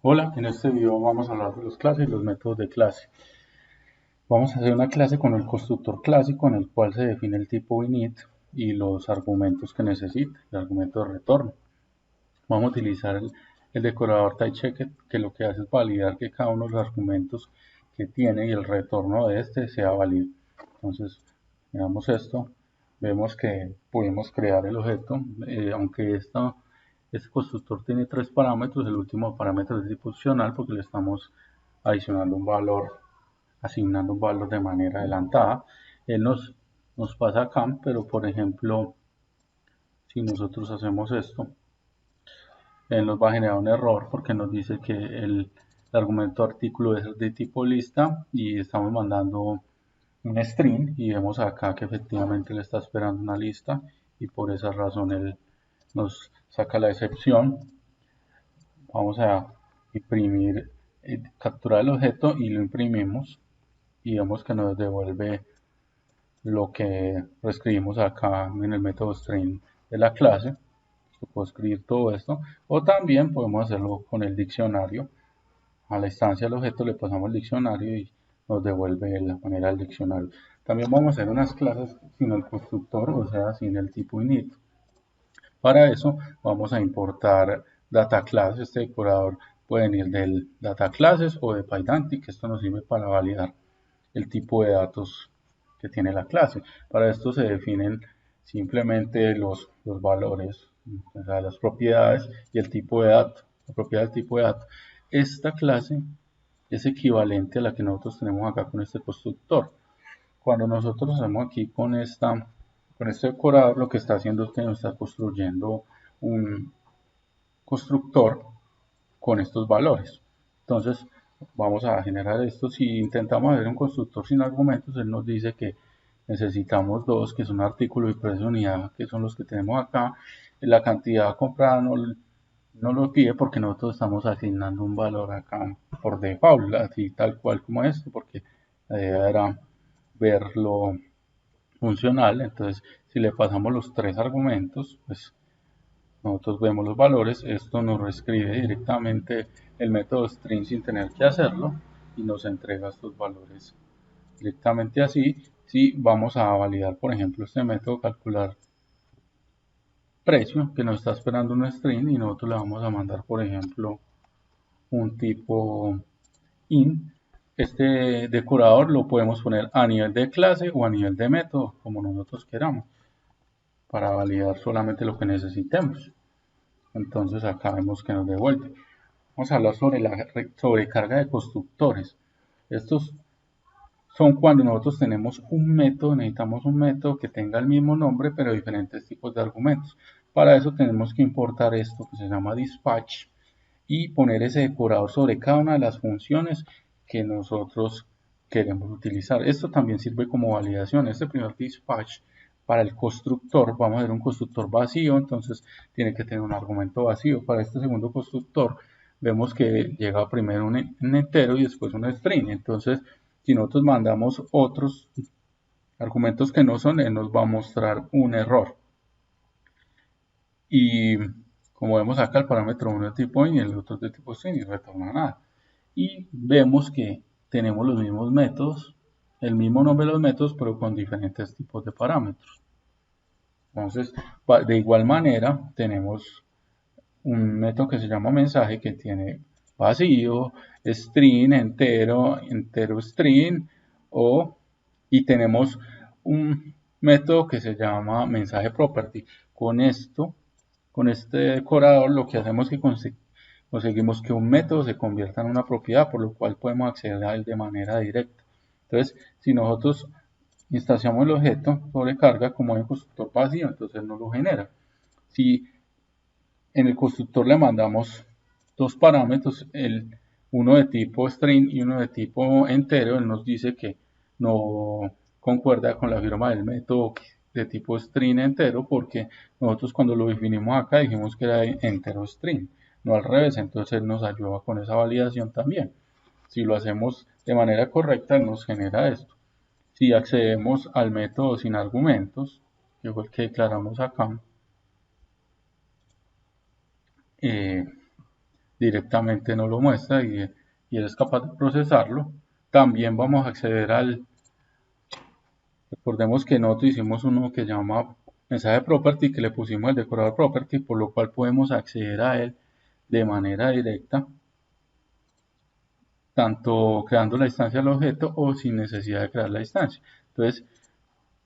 Hola, en este video vamos a hablar de las clases y los métodos de clase. Vamos a hacer una clase con el constructor clásico en el cual se define el tipo init y los argumentos que necesita, el argumento de retorno. Vamos a utilizar el decorador typechecked, que lo que hace es validar que cada uno de los argumentos que tiene y el retorno de este sea válido. Entonces, miramos esto, vemos que podemos crear el objeto, aunque este constructor tiene tres parámetros. El último parámetro es tipo opcional porque le estamos adicionando un valor, asignando un valor de manera adelantada. Él nos pasa acá, pero por ejemplo, si nosotros hacemos esto, él nos va a generar un error porque nos dice que el argumento artículo es de tipo lista y estamos mandando un string, y vemos acá que efectivamente le está esperando una lista y por esa razón él nos saca la excepción. Vamos a imprimir, capturar el objeto y lo imprimimos y vemos que nos devuelve lo que reescribimos acá en el método string de la clase. Puedo escribir todo esto, o también podemos hacerlo con el diccionario. A la instancia del objeto le pasamos el diccionario y nos devuelve la manera del diccionario. También vamos a hacer unas clases sin el constructor, o sea, sin el tipo init. Para eso vamos a importar data class. Este decorador puede venir del data classes o de Pydantic. Esto nos sirve para validar el tipo de datos que tiene la clase. Para esto se definen simplemente los valores, o sea, las propiedades y el tipo de dato. La propiedad del tipo de dato. Esta clase es equivalente a la que nosotros tenemos acá con este constructor. Cuando nosotros hacemos aquí con este decorador, lo que está haciendo es que nos está construyendo un constructor con estos valores. Entonces, vamos a generar esto. Si intentamos hacer un constructor sin argumentos, él nos dice que necesitamos dos, que son artículo y precio de unidad, que son los que tenemos acá. La cantidad comprada no lo pide porque nosotros estamos asignando un valor acá por default, así tal cual como esto, porque la idea era verlo funcional. Entonces, si le pasamos los tres argumentos, pues nosotros vemos los valores. Esto nos reescribe directamente el método string sin tener que hacerlo y nos entrega estos valores directamente así. Si vamos a validar, por ejemplo, este método calcular precio, que nos está esperando un string, y nosotros le vamos a mandar, por ejemplo, un tipo int. Este decorador lo podemos poner a nivel de clase o a nivel de método, como nosotros queramos, para validar solamente lo que necesitemos. Entonces acá vemos que nos devuelve. Vamos a hablar sobre la sobrecarga de constructores. Estos son cuando nosotros tenemos un método, necesitamos un método que tenga el mismo nombre pero diferentes tipos de argumentos. Para eso tenemos que importar esto que se llama dispatch y poner ese decorador sobre cada una de las funciones que nosotros queremos utilizar. Esto también sirve como validación. Este primer dispatch para el constructor, vamos a ver un constructor vacío, entonces tiene que tener un argumento vacío. Para este segundo constructor vemos que llega primero un entero y después un string. Entonces, si nosotros mandamos otros argumentos que no son, él nos va a mostrar un error. Y como vemos acá, el parámetro 1 es de tipo int y el otro es de tipo string y retorna nada. Y vemos que tenemos los mismos métodos, el mismo nombre de los métodos, pero con diferentes tipos de parámetros. Entonces, de igual manera, tenemos un método que se llama mensaje, que tiene vacío, string, entero, entero string, y tenemos un método que se llama mensaje property. Con este decorador, lo que hacemos es que conseguimos que un método se convierta en una propiedad, por lo cual podemos acceder a él de manera directa. Entonces, si nosotros instanciamos el objeto sobrecarga, como hay un constructor vacío, entonces no lo genera. Si en el constructor le mandamos dos parámetros, uno de tipo string y uno de tipo entero, él nos dice que no concuerda con la firma del método de tipo string entero, porque nosotros cuando lo definimos acá dijimos que era entero string, no al revés. Entonces él nos ayuda con esa validación también. Si lo hacemos de manera correcta, él nos genera esto. Si accedemos al método sin argumentos, que fue el que declaramos acá, eh, directamente nos lo muestra y eres capaz de procesarlo. También vamos a acceder recordemos que nosotros hicimos uno que llama mensaje property, que le pusimos el decorador property, por lo cual podemos acceder a él de manera directa, tanto creando la instancia del objeto o sin necesidad de crear la instancia. Entonces,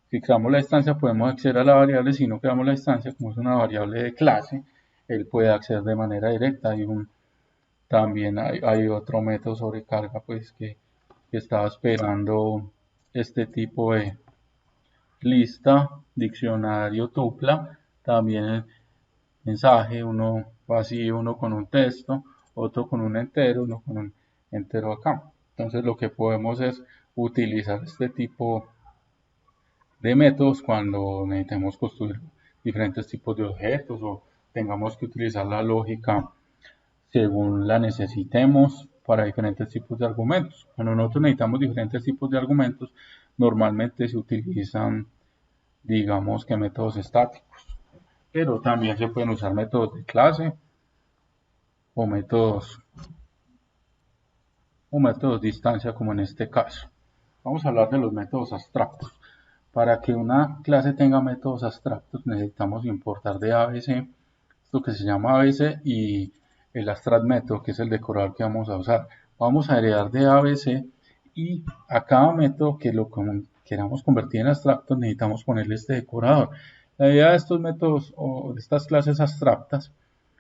si creamos la instancia podemos acceder a la variable, si no creamos la instancia, como es una variable de clase, él puede acceder de manera directa. También hay otro método sobrecarga pues que estaba esperando este tipo de lista, diccionario, tupla, también el mensaje, uno vacío, uno con un texto, otro con un entero, uno con un entero acá. Entonces lo que podemos es utilizar este tipo de métodos cuando necesitemos construir diferentes tipos de objetos o tengamos que utilizar la lógica según la necesitemos para diferentes tipos de argumentos. Cuando nosotros necesitamos diferentes tipos de argumentos, normalmente se utilizan, digamos que métodos estáticos, pero también se pueden usar métodos de clase o métodos de instancia como en este caso. Vamos a hablar de los métodos abstractos. Para que una clase tenga métodos abstractos necesitamos importar de ABC lo que se llama ABC y el abstract método, que es el decorador que vamos a usar. Vamos a heredar de ABC y a cada método que lo queramos convertir en abstracto necesitamos ponerle este decorador. La idea de estos métodos o de estas clases abstractas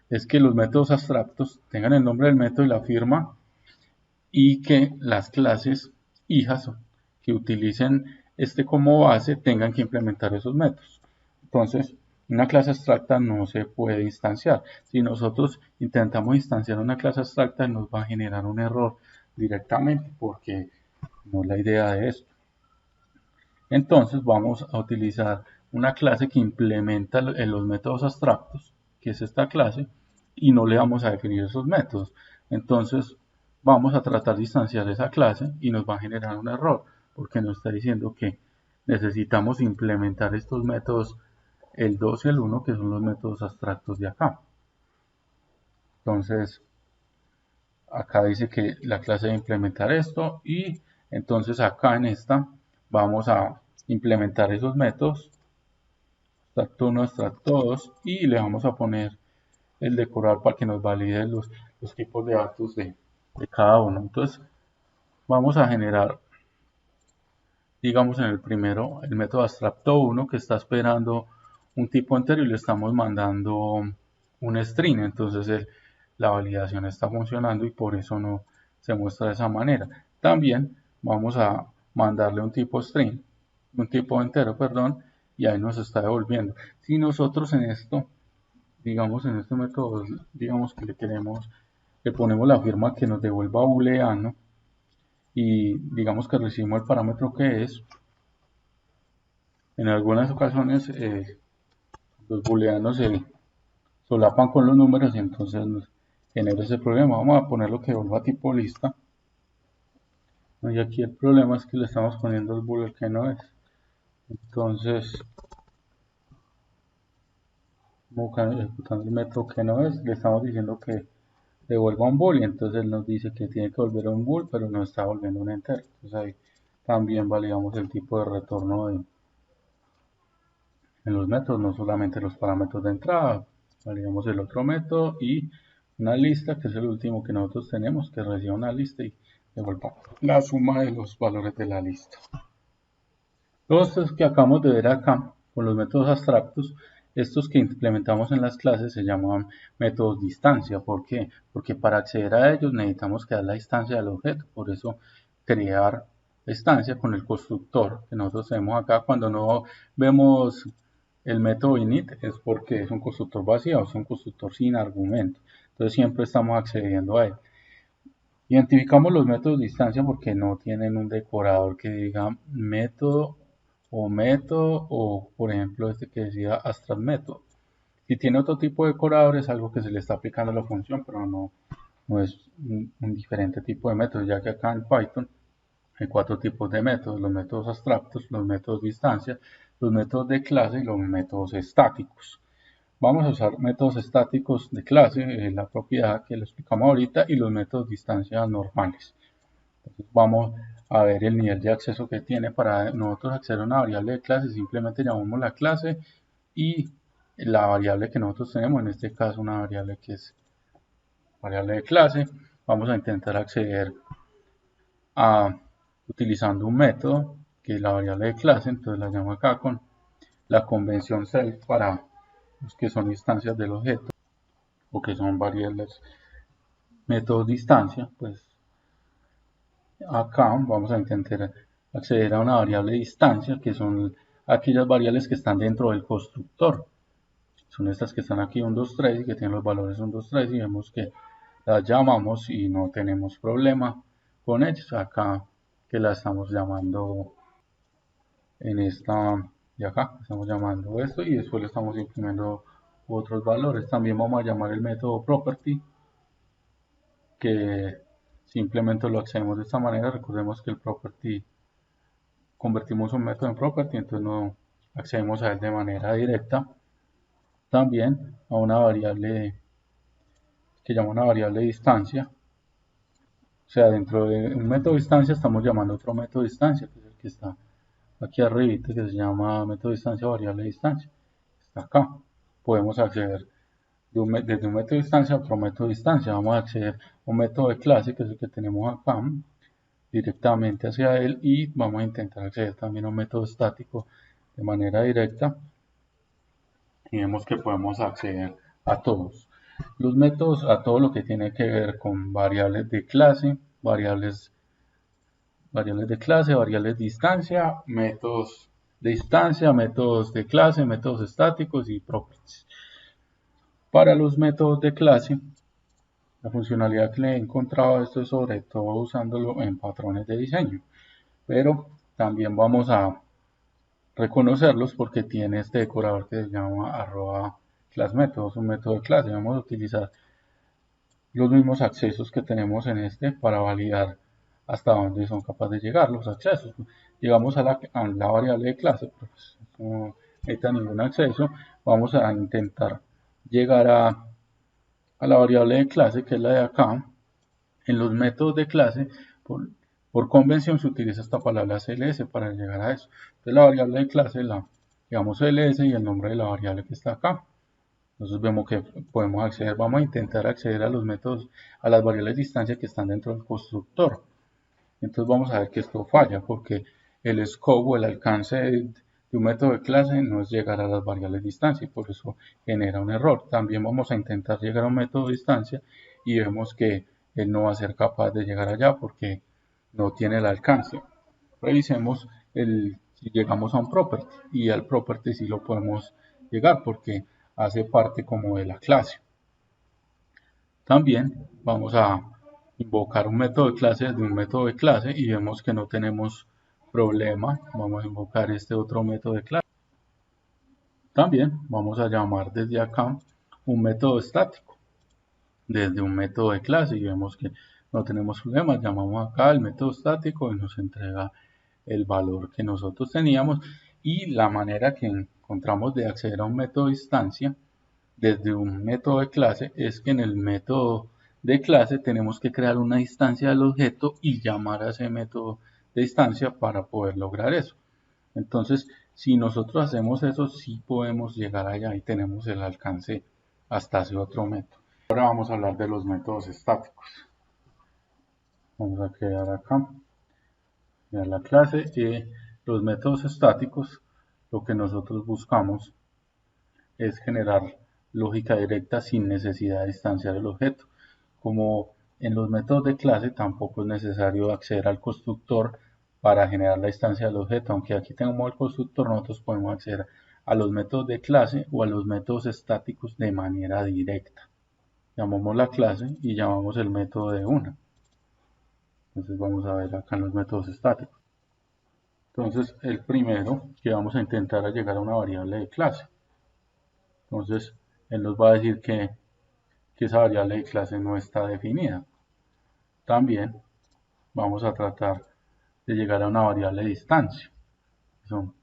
es que los métodos abstractos tengan el nombre del método y la firma y que las clases hijas que utilicen este como base tengan que implementar esos métodos. Entonces, una clase abstracta no se puede instanciar. Si nosotros intentamos instanciar una clase abstracta, nos va a generar un error directamente porque no es la idea de esto. Entonces, vamos a utilizar una clase que implementa los métodos abstractos, que es esta clase, y no le vamos a definir esos métodos. Entonces, vamos a tratar de instanciar esa clase y nos va a generar un error, porque nos está diciendo que necesitamos implementar estos métodos, el 2 y el 1, que son los métodos abstractos de acá. Entonces, acá dice que la clase debe implementar esto y entonces acá en esta vamos a implementar esos métodos, extracto 1, extracto 2, y le vamos a poner el decorador para que nos valide los tipos de datos de cada uno. Entonces, vamos a generar, digamos en el primero, el método abstracto 1 que está esperando un tipo entero y le estamos mandando un string. Entonces, la validación está funcionando y por eso no se muestra de esa manera. También vamos a mandarle un tipo string, un tipo entero, perdón, y ahí nos está devolviendo. Si nosotros en esto, digamos en este método, digamos que le ponemos la firma que nos devuelva booleano y digamos que recibimos el parámetro que es, en algunas ocasiones los booleanos se solapan con los números y entonces nos genera ese problema. Vamos a ponerlo que vuelva tipo lista. Y aquí el problema es que le estamos poniendo el booleano que no es. Entonces, ejecutando el método que no es, le estamos diciendo que devuelva un bool y entonces él nos dice que tiene que volver un bool, pero no está volviendo un entero. Entonces ahí también validamos el tipo de retorno en los métodos, no solamente los parámetros de entrada. Validamos el otro método y una lista, que es el último que nosotros tenemos, que reciba una lista y devuelva la suma de los valores de la lista. Todos estos que acabamos de ver acá, con los métodos abstractos, estos que implementamos en las clases se llaman métodos de instancia. ¿Por qué? Porque para acceder a ellos necesitamos crear la instancia del objeto. Por eso crear la instancia con el constructor que nosotros tenemos acá. Cuando no vemos el método init es porque es un constructor vacío, es un constructor sin argumento. Entonces siempre estamos accediendo a él. Identificamos los métodos de instancia porque no tienen un decorador que diga método o por ejemplo este que decía abstract método. Si tiene otro tipo de decorador es algo que se le está aplicando a la función, pero no es un diferente tipo de método, ya que acá en Python hay 4 tipos de métodos: los métodos abstractos, los métodos de instancia, los métodos de clase y los métodos estáticos. Vamos a usar métodos estáticos de clase, la propiedad que le explicamos ahorita, y los métodos de distancia normales. Entonces vamos a ver el nivel de acceso que tiene. Para nosotros acceder a una variable de clase, simplemente llamamos la clase y la variable que nosotros tenemos, en este caso una variable que es variable de clase, vamos a intentar acceder utilizando un método que es la variable de clase. Entonces la llamo acá con la convención self para los que son instancias del objeto o que son variables métodos de instancia. Pues acá vamos a intentar acceder a una variable de instancia, que son aquellas variables que están dentro del constructor. Son estas que están aquí, 1, 2, 3, y que tienen los valores 1, 2, 3, y vemos que las llamamos y no tenemos problema con ellos. Acá que la estamos llamando en esta de acá, estamos llamando esto y después le estamos imprimiendo otros valores. También vamos a llamar el método property, que simplemente lo accedemos de esta manera. Recordemos que el property convertimos un método en property, entonces no accedemos a él de manera directa. También a una variable que llama una variable de distancia. O sea, dentro de un método de distancia estamos llamando otro método de distancia, que es el que está aquí arriba, que se llama método de distancia variable de distancia. Está acá. Podemos acceder desde un método de distancia a otro método de distancia. Vamos a acceder a un método de clase, que es el que tenemos acá, directamente hacia él, y vamos a intentar acceder también a un método estático de manera directa, y vemos que podemos acceder a todos los métodos, a todo lo que tiene que ver con variables de clase, variables de clase, variables de distancia, métodos de distancia, métodos de clase, métodos estáticos y properties. Para los métodos de clase, la funcionalidad que le he encontrado a esto es sobre todo usándolo en patrones de diseño, pero también vamos a reconocerlos porque tiene este decorador que se llama @classMethods, un método de clase. Vamos a utilizar los mismos accesos que tenemos en este para validar hasta dónde son capaces de llegar los accesos. Llegamos a la variable de clase, pues no necesita ningún acceso. Vamos a intentar llegar a la variable de clase, que es la de acá. En los métodos de clase, por convención se utiliza esta palabra cls para llegar a eso. Entonces la variable de clase la digamos cls y el nombre de la variable que está acá. Entonces vemos que podemos acceder, vamos a intentar acceder a los métodos, a las variables de distancia que están dentro del constructor. Entonces vamos a ver que esto falla porque el scope o el alcance de un método de clase no es llegar a las variables de distancia y por eso genera un error. También vamos a intentar llegar a un método de distancia y vemos que él no va a ser capaz de llegar allá porque no tiene el alcance. Revisemos si llegamos a un property, y al property sí lo podemos llegar porque hace parte como de la clase. También vamos a invocar un método de clase desde un método de clase y vemos que no tenemos problema. Vamos a invocar este otro método de clase. También vamos a llamar desde acá un método estático desde un método de clase y vemos que no tenemos problemas. Llamamos acá el método estático y nos entrega el valor que nosotros teníamos. Y la manera que encontramos de acceder a un método de instancia desde un método de clase es que en el método de clase tenemos que crear una instancia del objeto y llamar a ese método de instancia para poder lograr eso. Entonces, si nosotros hacemos eso, sí podemos llegar allá y tenemos el alcance hasta ese otro método. Ahora vamos a hablar de los métodos estáticos. Vamos a crear acá, crear la clase. Los métodos estáticos, lo que nosotros buscamos es generar lógica directa sin necesidad de distanciar el objeto. Como en los métodos de clase tampoco es necesario acceder al constructor para generar la instancia del objeto, aunque aquí tenemos el constructor, nosotros podemos acceder a los métodos de clase o a los métodos estáticos de manera directa. Llamamos la clase y llamamos el método de una. Entonces vamos a ver acá en los métodos estáticos. Entonces el primero que vamos a intentar a llegar a una variable de clase. Entonces él nos va a decir que esa variable de clase no está definida. También vamos a tratar de llegar a una variable de distancia. Son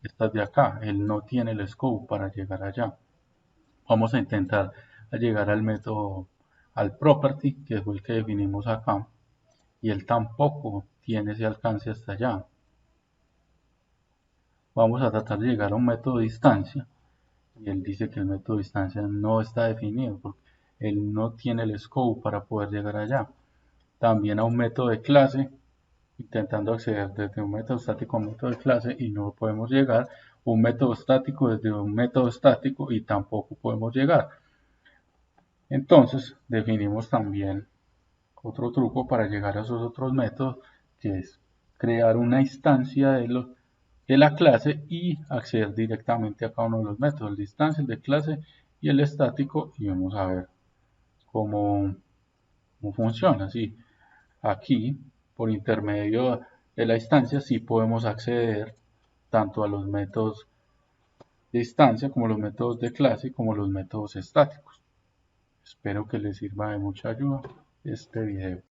estas de acá. Él no tiene el scope para llegar allá. Vamos a intentar llegar al método, al property, que fue el que definimos acá, y él tampoco tiene ese alcance hasta allá. Vamos a tratar de llegar a un método de distancia, y él dice que el método de distancia no está definido, porque él no tiene el scope para poder llegar allá. También a un método de clase, intentando acceder desde un método estático a un método de clase y no podemos llegar, un método estático desde un método estático y tampoco podemos llegar. Entonces definimos también otro truco para llegar a esos otros métodos, que es crear una instancia de la clase y acceder directamente a cada uno de los métodos, el de instancia, el de clase y el estático, y vamos a ver cómo funciona. Sí, aquí, por intermedio de la instancia, sí podemos acceder tanto a los métodos de instancia como los métodos de clase como los métodos estáticos. Espero que les sirva de mucha ayuda este video.